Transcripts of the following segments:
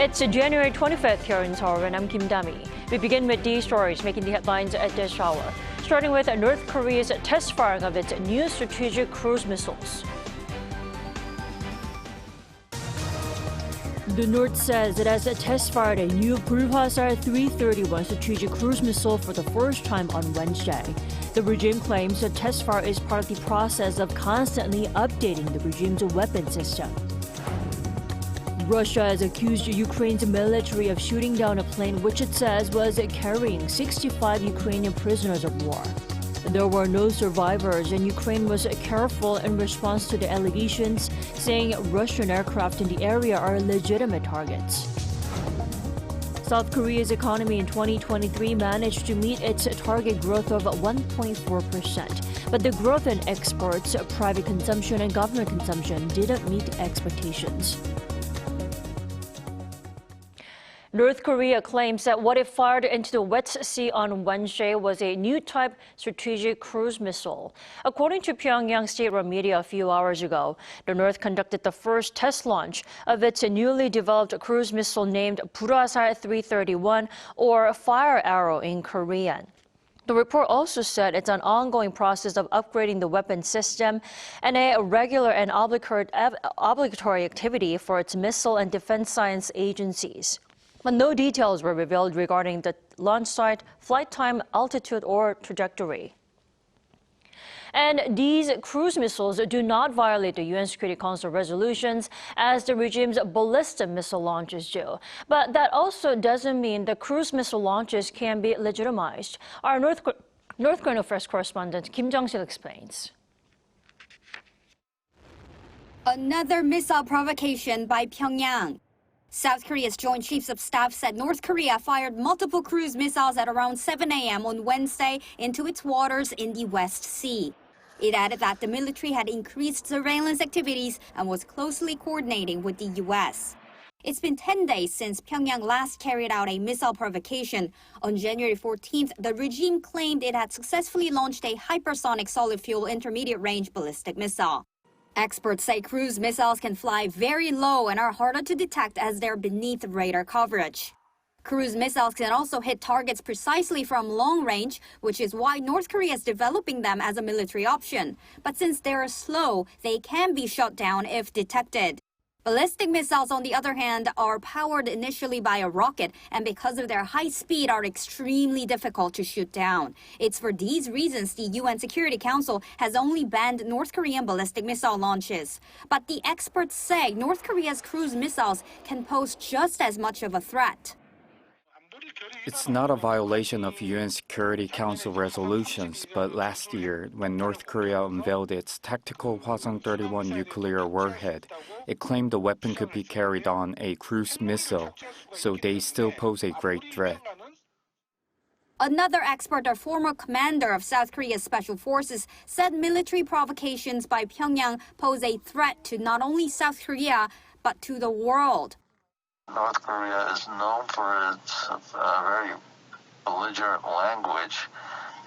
It's January 25th here in Seoul, and I'm Kim Dami. We begin with these stories making the headlines at this hour, starting with North Korea's test firing of its new strategic cruise missiles. The North says it has test fired a new Bulhwasal 331 strategic cruise missile for the first time on Wednesday. The regime claims the test fire is part of the process of constantly updating the regime's weapon system. Russia has accused Ukraine's military of shooting down a plane which it says was carrying 65 Ukrainian prisoners of war. There were no survivors, and Ukraine was careful in response to the allegations, saying Russian aircraft in the area are legitimate targets. South Korea's economy in 2023 managed to meet its target growth of 1.4%, but the growth in exports, private consumption, and government consumption didn't meet expectations. North Korea claims that what it fired into the wet sea on Wednesday was a new type strategic cruise missile. According to Pyongyang state-run media a few hours ago, the North conducted the first test launch of its newly developed cruise missile named Bulhwasal 331, or Fire Arrow in Korean. The report also said it's an ongoing process of upgrading the weapon system and a regular and obligatory activity for its missile and defense science agencies. But no details were revealed regarding the launch site, flight time, altitude, or trajectory. And these cruise missiles do not violate the UN Security Council resolutions as the regime's ballistic missile launches do. But that also doesn't mean the cruise missile launches can be legitimized. Our North Korean Affairs correspondent Kim Jong-sil explains. Another missile provocation by Pyongyang. South Korea's Joint Chiefs of Staff said North Korea fired multiple cruise missiles at around 7 a.m. on Wednesday into its waters in the West Sea. It added that the military had increased surveillance activities and was closely coordinating with the U.S. It's been 10 days since Pyongyang last carried out a missile provocation. On January 14th, the regime claimed it had successfully launched a hypersonic solid-fuel intermediate-range ballistic missile. Experts say cruise missiles can fly very low and are harder to detect as they're beneath radar coverage. Cruise missiles can also hit targets precisely from long range, which is why North Korea is developing them as a military option. But since they're slow, they can be shot down if detected. Ballistic missiles, on the other hand, are powered initially by a rocket and because of their high speed are extremely difficult to shoot down. It's for these reasons the UN Security Council has only banned North Korean ballistic missile launches. But the experts say North Korea's cruise missiles can pose just as much of a threat. It's not a violation of UN Security Council resolutions, but last year, when North Korea unveiled its tactical Hwasong-31 nuclear warhead, it claimed the weapon could be carried on a cruise missile, so they still pose a great threat. Another expert, a former commander of South Korea's special forces, said military provocations by Pyongyang pose a threat to not only South Korea, but to the world. North Korea is known for its very belligerent language,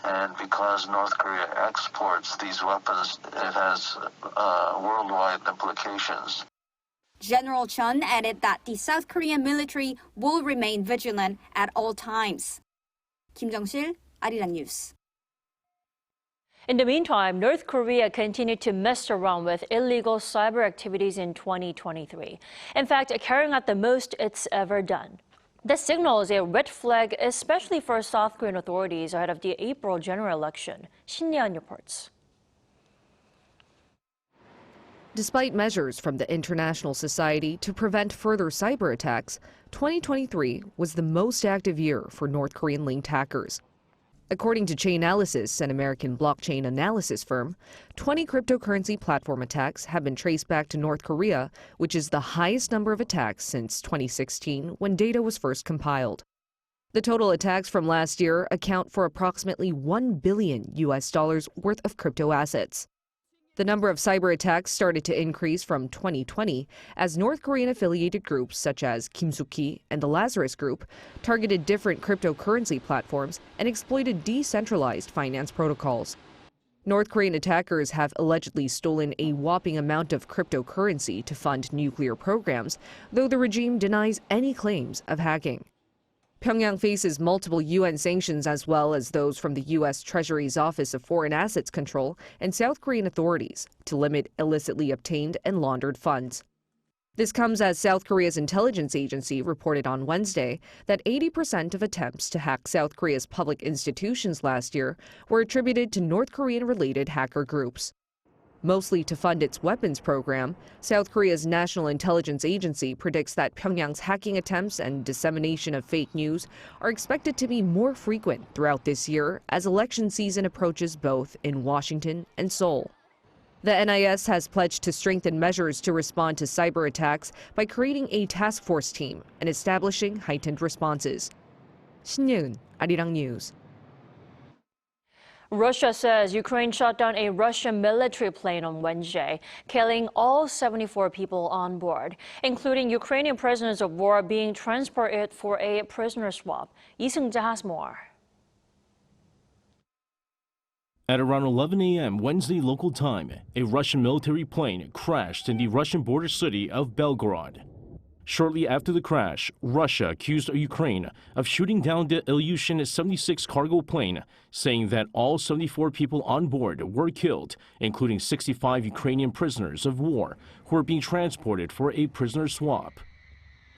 and because North Korea exports these weapons, it has worldwide implications. General Chun added that the South Korean military will remain vigilant at all times. Kim Jong-sil, Arirang News. In the meantime, North Korea continued to mess around with illegal cyber activities in 2023. In fact, carrying out the most it's ever done. This signals a red flag, especially for South Korean authorities ahead of the April general election. Shin Yeon reports. Despite measures from the international society to prevent further cyber attacks, 2023 was the most active year for North Korean-linked hackers. According to Chainalysis, an American blockchain analysis firm, 20 cryptocurrency platform attacks have been traced back to North Korea, which is the highest number of attacks since 2016 when data was first compiled. The total attacks from last year account for approximately $1 billion worth of crypto assets. The number of cyber attacks started to increase from 2020 as North Korean-affiliated groups such as Kim Suk-hee and the Lazarus Group targeted different cryptocurrency platforms and exploited decentralized finance protocols. North Korean attackers have allegedly stolen a whopping amount of cryptocurrency to fund nuclear programs, though the regime denies any claims of hacking. Pyongyang faces multiple UN sanctions as well as those from the U.S. Treasury's Office of Foreign Assets Control and South Korean authorities to limit illicitly obtained and laundered funds. This comes as South Korea's intelligence agency reported on Wednesday that 80% of attempts to hack South Korea's public institutions last year were attributed to North Korean-related hacker groups. Mostly to fund its weapons program, South Korea's National Intelligence Agency predicts that Pyongyang's hacking attempts and dissemination of fake news are expected to be more frequent throughout this year as election season approaches both in Washington and Seoul. The NIS has pledged to strengthen measures to respond to cyber attacks by creating a task force team and establishing heightened responses. 신예은, Arirang News. Russia says Ukraine shot down a Russian military plane on Wednesday, killing all 74 people on board, including Ukrainian prisoners of war being transported for a prisoner swap. Lee Seung-jae has more. At around 11 a.m. Wednesday local time, a Russian military plane crashed in the Russian border city of Belgorod. Shortly after the crash, Russia accused Ukraine of shooting down the Ilyushin 76 cargo plane, saying that all 74 people on board were killed, including 65 Ukrainian prisoners of war who were being transported for a prisoner swap.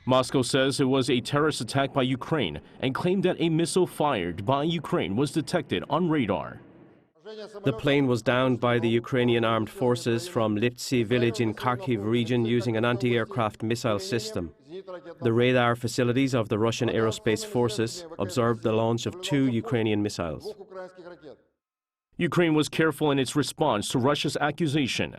Moscow says it was a terrorist attack by Ukraine and claimed that a missile fired by Ukraine was detected on radar. The plane was downed by the Ukrainian armed forces from Lipsy village in Kharkiv region using an anti-aircraft missile system. The radar facilities of the Russian aerospace forces observed the launch of 2 Ukrainian missiles. Ukraine was careful in its response to Russia's accusation.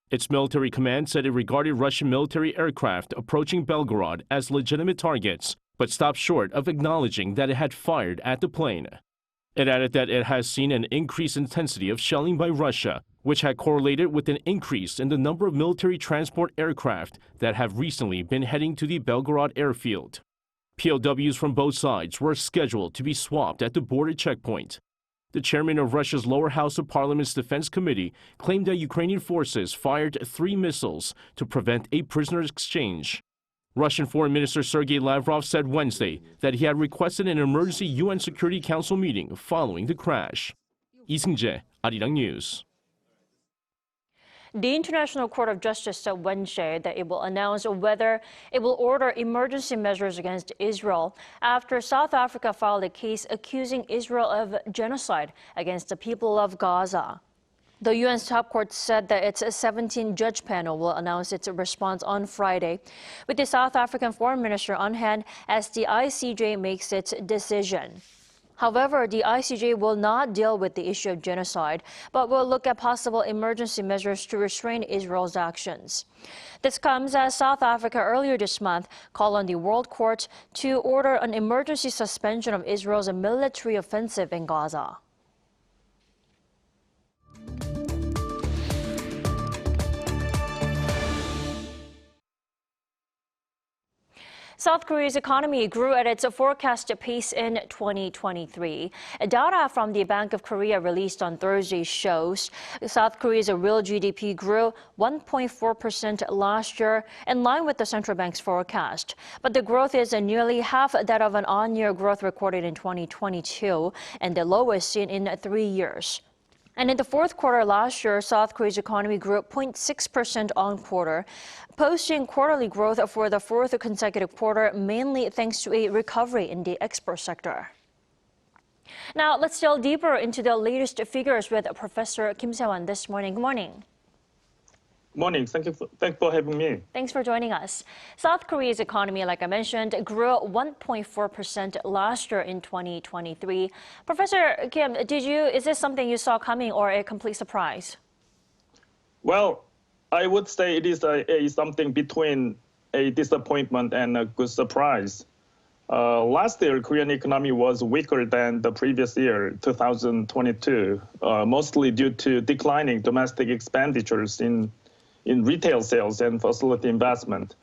Its military command said it regarded Russian military aircraft approaching Belgorod as legitimate targets, but stopped short of acknowledging that it had fired at the plane. It added that it has seen an increased intensity of shelling by Russia, which had correlated with an increase in the number of military transport aircraft that have recently been heading to the Belgorod airfield. POWs from both sides were scheduled to be swapped at the border checkpoint. The chairman of Russia's lower house of parliament's defense committee claimed that Ukrainian forces fired 3 missiles to prevent a prisoner exchange. Russian Foreign Minister Sergei Lavrov said Wednesday that he had requested an emergency UN Security Council meeting following the crash. Lee Seung-jae, Arirang News. The International Court of Justice said Wednesday that it will announce whether it will order emergency measures against Israel after South Africa filed a case accusing Israel of genocide against the people of Gaza. The UN's top court said that its 17-judge panel will announce its response on Friday, with the South African foreign minister on hand as the ICJ makes its decision. However, the ICJ will not deal with the issue of genocide, but will look at possible emergency measures to restrain Israel's actions. This comes as South Africa earlier this month called on the World Court to order an emergency suspension of Israel's military offensive in Gaza. South Korea's economy grew at its forecasted pace in 2023. Data from the Bank of Korea released on Thursday shows South Korea's real GDP grew 1.4% last year, in line with the central bank's forecast. But the growth is nearly half that of an on-year growth recorded in 2022 and the lowest seen in 3 years. And in the fourth quarter last year, South Korea's economy grew 0.6% on quarter, posting quarterly growth for the 4th consecutive quarter, mainly thanks to a recovery in the export sector. Now, let's delve deeper into the latest figures with Professor Kim Se-won this morning. Good morning. Morning. Thanks for having me. Thanks for joining us. South Korea's economy, like I mentioned, grew 1.4% last year in 2023. Professor Kim, is this something you saw coming or a complete surprise? Well, I would say it is something between a disappointment and a good surprise. Last year, Korean economy was weaker than the previous year, 2022, mostly due to declining domestic expenditures in retail sales and facility investment.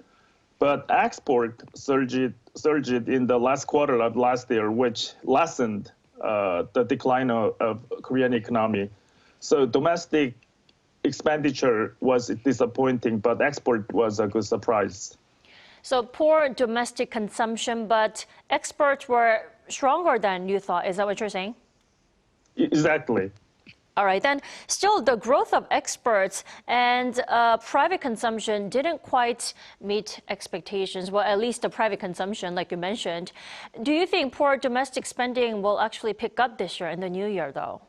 But export surged in the last quarter of last year, which lessened the decline of Korean economy. So domestic expenditure was disappointing, but export was a good surprise. So poor domestic consumption, but exports were stronger than you thought. Is that what you're saying? Exactly. All right, then still the growth of exports and private consumption didn't quite meet expectations. Well, at least the private consumption, like you mentioned. Do you think poor domestic spending will actually pick up this year in the new year, though?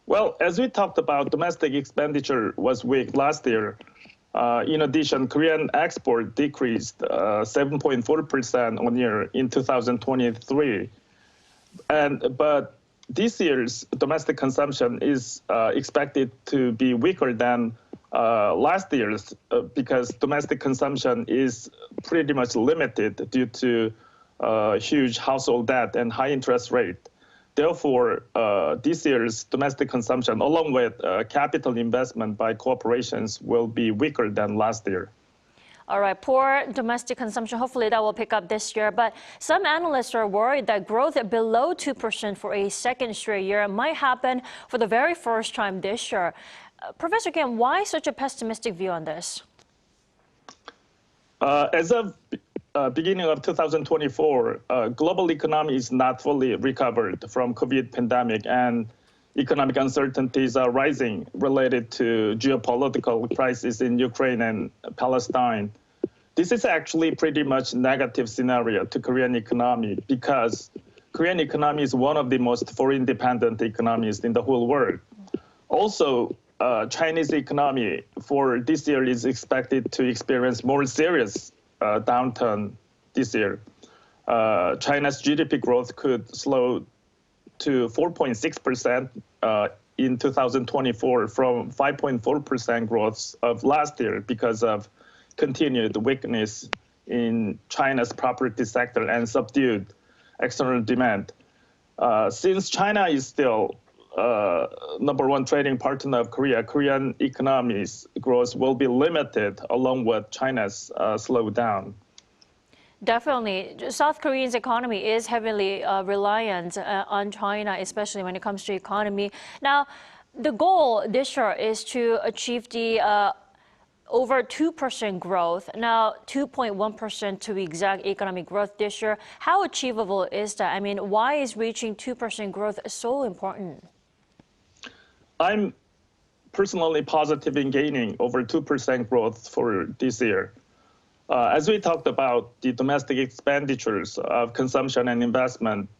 Well, as we talked about, domestic expenditure was weak last year. In addition, Korean export decreased 7.4% on year in 2023. But this year's domestic consumption is expected to be weaker than last year's because domestic consumption is pretty much limited due to huge household debt and high interest rate. Therefore, this year's domestic consumption, along with capital investment by corporations, will be weaker than last year. All right, poor domestic consumption, hopefully that will pick up this year. But some analysts are worried that growth below 2% for a second straight year might happen for the very first time this year. Professor Kim, why such a pessimistic view on this? As of beginning of 2024, global economy is not fully recovered from COVID pandemic, and economic uncertainties are rising related to geopolitical crisis in Ukraine and Palestine. This is actually pretty much negative scenario to Korean economy because Korean economy is one of the most foreign dependent economies in the whole world. Also, Chinese economy for this year is expected to experience more serious downturn this year. China's GDP growth could slow to 4.6% in 2024 from 5.4% growth of last year because of continued weakness in China's property sector and subdued external demand. Since China is still #1 trading partner of Korea, Korean economy's growth will be limited along with China's slowdown. Definitely. South Korea's economy is heavily reliant on China, especially when it comes to economy. Now, the goal this year is to achieve the over 2% growth. Now, 2.1% to be exact economic growth this year. How achievable is that? I mean, why is reaching 2% growth so important? I'm personally positive in gaining over 2% growth for this year. As we talked about, the domestic expenditures of consumption and investment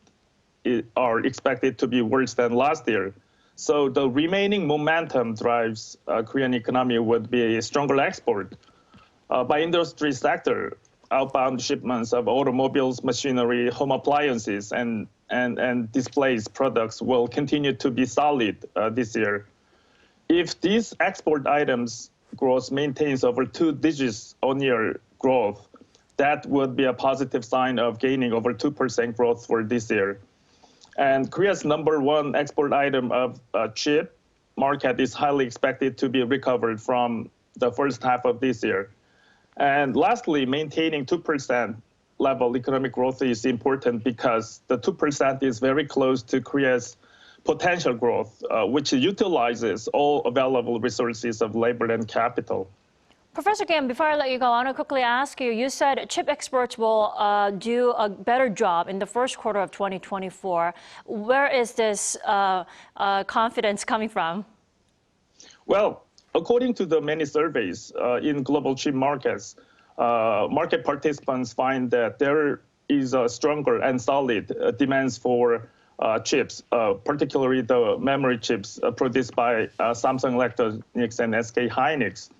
are expected to be worse than last year. So the remaining momentum drives Korean economy would be a stronger export. By industry sector, outbound shipments of automobiles, machinery, home appliances, and displays products will continue to be solid this year. If these export items growth maintains over 2 digits on-year growth, that would be a positive sign of gaining over 2% growth for this year. And Korea's #1 export item of chip market is highly expected to be recovered from the first half of this year. And lastly, maintaining 2% level economic growth is important because the 2% is very close to Korea's potential growth, which utilizes all available resources of labor and capital. Professor Kim, before I let you go, I want to quickly ask you, you said chip exports will do a better job in the first quarter of 2024. Where is this confidence coming from? Well, according to the many surveys in global chip markets, market participants find that there is a stronger and solid demands for chips, particularly the memory chips produced by Samsung Electronics and SK Hynix.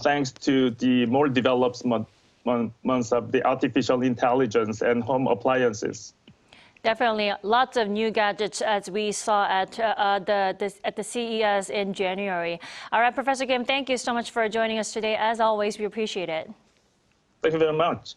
Thanks to the more developed months of the artificial intelligence and home appliances. Definitely, lots of new gadgets as we saw at the CES in January. All right, Professor Kim, thank you so much for joining us today. As always, we appreciate it. Thank you very much.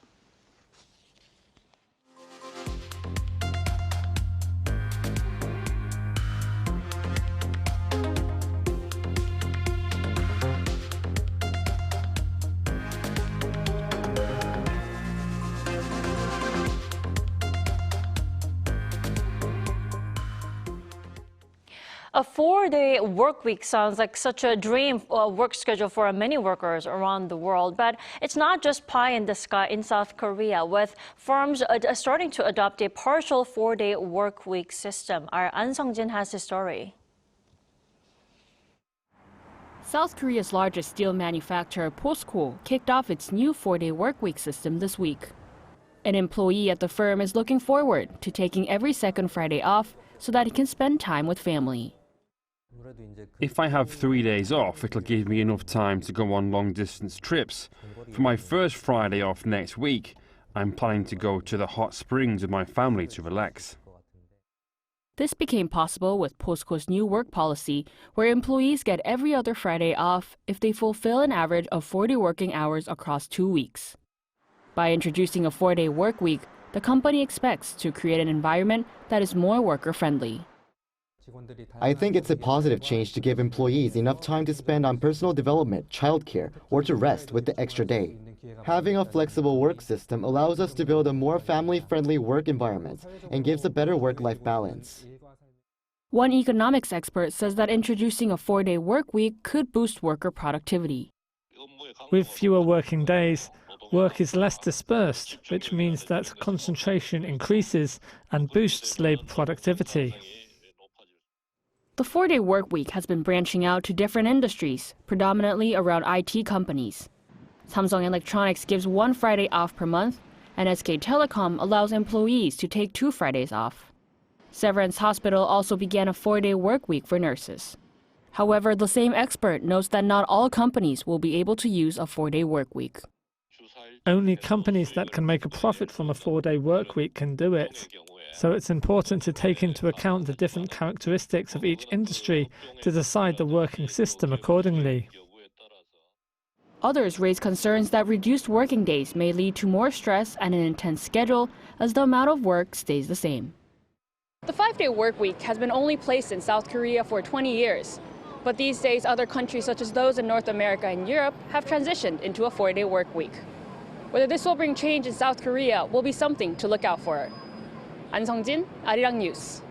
A 4-day work week sounds like such a dream work schedule for many workers around the world, but it's not just pie in the sky in South Korea, with firms starting to adopt a partial 4-day work week system. Our An Sung-jin has the story. South Korea's largest steel manufacturer, POSCO, kicked off its new 4-day workweek system this week. An employee at the firm is looking forward to taking every second Friday off so that he can spend time with family. If I have 3 days off, it'll give me enough time to go on long-distance trips. For my first Friday off next week, I'm planning to go to the hot springs with my family to relax. This became possible with POSCO's new work policy, where employees get every other Friday off if they fulfill an average of 40 working hours across 2 weeks. By introducing a 4-day work week, the company expects to create an environment that is more worker-friendly. I think it's a positive change to give employees enough time to spend on personal development, childcare, or to rest with the extra day. Having a flexible work system allows us to build a more family-friendly work environment and gives a better work-life balance. One economics expert says that introducing a 4-day work week could boost worker productivity. With fewer working days, work is less dispersed, which means that concentration increases and boosts labor productivity. The 4-day work week has been branching out to different industries, predominantly around IT companies. Samsung Electronics gives 1 Friday off per month, and SK Telecom allows employees to take 2 Fridays off. Severance Hospital also began a 4-day work week for nurses. However, the same expert notes that not all companies will be able to use a 4-day work week. Only companies that can make a profit from a 4-day work week can do it. So it's important to take into account the different characteristics of each industry to decide the working system accordingly. Others raise concerns that reduced working days may lead to more stress and an intense schedule as the amount of work stays the same. The 5-day work week has been only placed in South Korea for 20 years. But these days, other countries such as those in North America and Europe have transitioned into a 4-day work week. Whether this will bring change in South Korea will be something to look out for. An Sung-jin, Arirang News.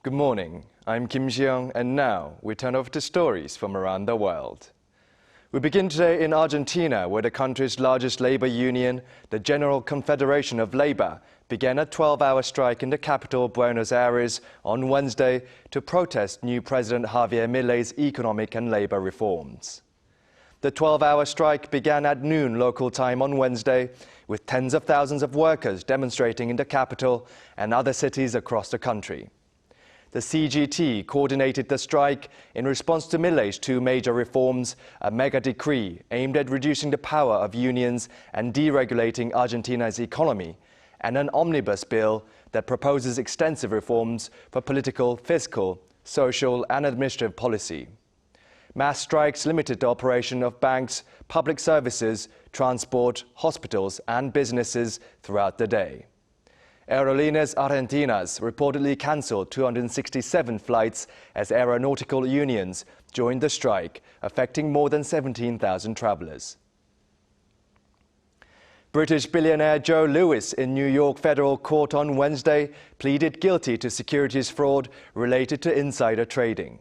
Good morning, I'm Kim Ji-young, and now we turn over to stories from around the world. We begin today in Argentina, where the country's largest labor union, the General Confederation of Labor, began a 12-hour strike in the capital, Buenos Aires, on Wednesday to protest new President Javier Milei's economic and labor reforms. The 12-hour strike began at noon local time on Wednesday, with tens of thousands of workers demonstrating in the capital and other cities across the country. The CGT coordinated the strike in response to Milei's 2 major reforms, a mega decree aimed at reducing the power of unions and deregulating Argentina's economy, and an omnibus bill that proposes extensive reforms for political, fiscal, social and administrative policy. Mass strikes limited the operation of banks, public services, transport, hospitals and businesses throughout the day. Aerolíneas Argentinas reportedly cancelled 267 flights as aeronautical unions joined the strike, affecting more than 17,000 travellers. British billionaire Joe Lewis in New York federal court on Wednesday pleaded guilty to securities fraud related to insider trading.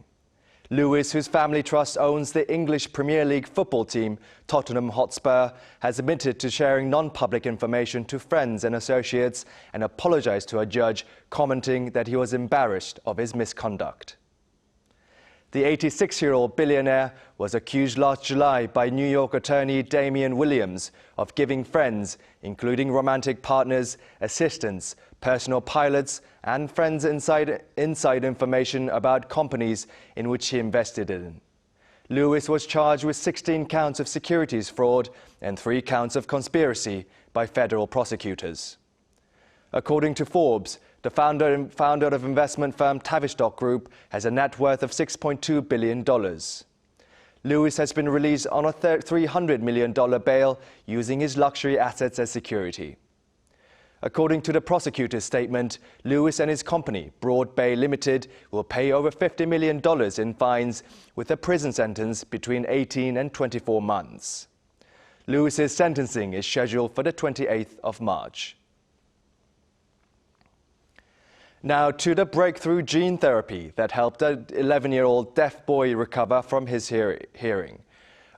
Lewis, whose family trust owns the English Premier League football team Tottenham Hotspur, has admitted to sharing non-public information to friends and associates and apologized to a judge, commenting that he was embarrassed of his misconduct. The 86-year-old billionaire was accused last July by New York attorney Damian Williams of giving friends, including romantic partners, assistants, personal pilots, and friends inside information about companies in which he invested in. Lewis was charged with 16 counts of securities fraud and 3 counts of conspiracy by federal prosecutors. According to Forbes, the founder of investment firm Tavistock Group has a net worth of $6.2 billion. Lewis has been released on a $300 million bail using his luxury assets as security. According to the prosecutor's statement, Lewis and his company, Broad Bay Limited, will pay over $50 million in fines with a prison sentence between 18 and 24 months. Lewis's sentencing is scheduled for the 28th of March. Now to the breakthrough gene therapy that helped an 11-year-old deaf boy recover from his hearing.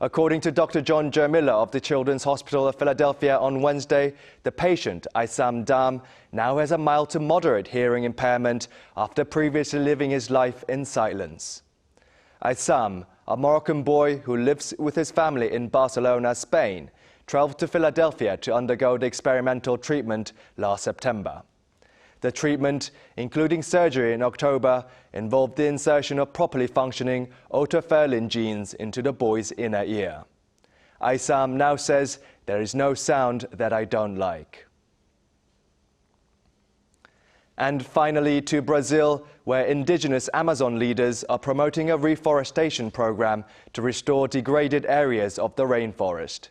According to Dr. John Miller of the Children's Hospital of Philadelphia on Wednesday, the patient, Aysam Dam, now has a mild to moderate hearing impairment after previously living his life in silence. Aysam, a Moroccan boy who lives with his family in Barcelona, Spain, traveled to Philadelphia to undergo the experimental treatment last September. The treatment, including surgery in October, involved the insertion of properly functioning otopharyngeal genes into the boy's inner ear. Aysam now says, "There is no sound that I don't like." And finally to Brazil, where indigenous Amazon leaders are promoting a reforestation program to restore degraded areas of the rainforest.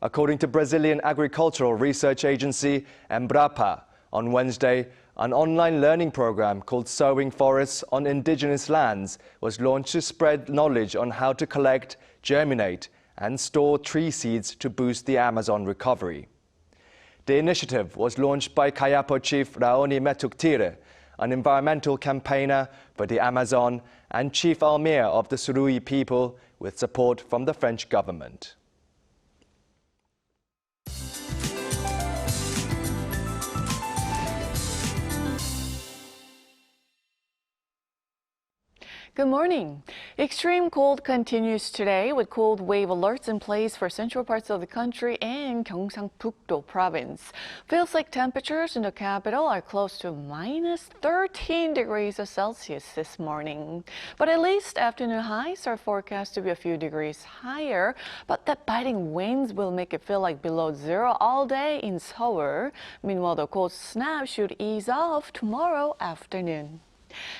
According to Brazilian agricultural research agency Embrapa, on Wednesday, an online learning program called Sowing Forests on Indigenous Lands was launched to spread knowledge on how to collect, germinate, and store tree seeds to boost the Amazon recovery. The initiative was launched by Kayapo Chief Raoni Metuktire, an environmental campaigner for the Amazon and Chief Almir of the Surui people, with support from the French government. Good morning. Extreme cold continues today with cold wave alerts in place for central parts of the country and Gyeongsang-Pukto province. Feels like temperatures in the capital are close to minus 13 degrees Celsius this morning. But at least afternoon highs are forecast to be a few degrees higher, but that biting winds will make it feel like below zero all day in Seoul. Meanwhile, the cold snap should ease off tomorrow afternoon.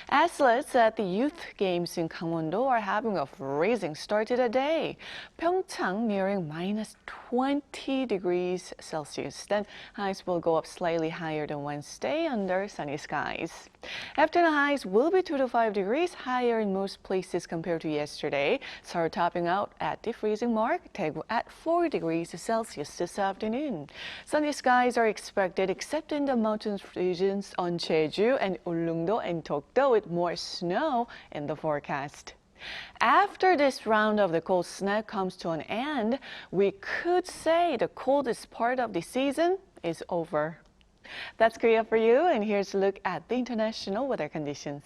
Athletes at the Youth Games in Gangwon-do are having a freezing start to the day. Pyeongchang nearing minus 20 degrees Celsius. Then highs will go up slightly higher than Wednesday under sunny skies. Afternoon highs will be 2 to 5 degrees higher in most places compared to yesterday. Seoul topping out at the freezing mark, Daegu at 4 degrees Celsius this afternoon. Sunny skies are expected except in the mountainous regions on Jeju and Ulleungdo and Dokdo with more snow in the forecast. After this round of the cold snap comes to an end, we could say the coldest part of the season is over. That's Korea for you, and here's a look at the international weather conditions.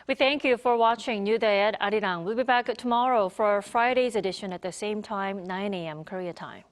We thank you for watching New Day at Arirang. We'll be back tomorrow for Friday's edition at the same time, 9 a.m. Korea time.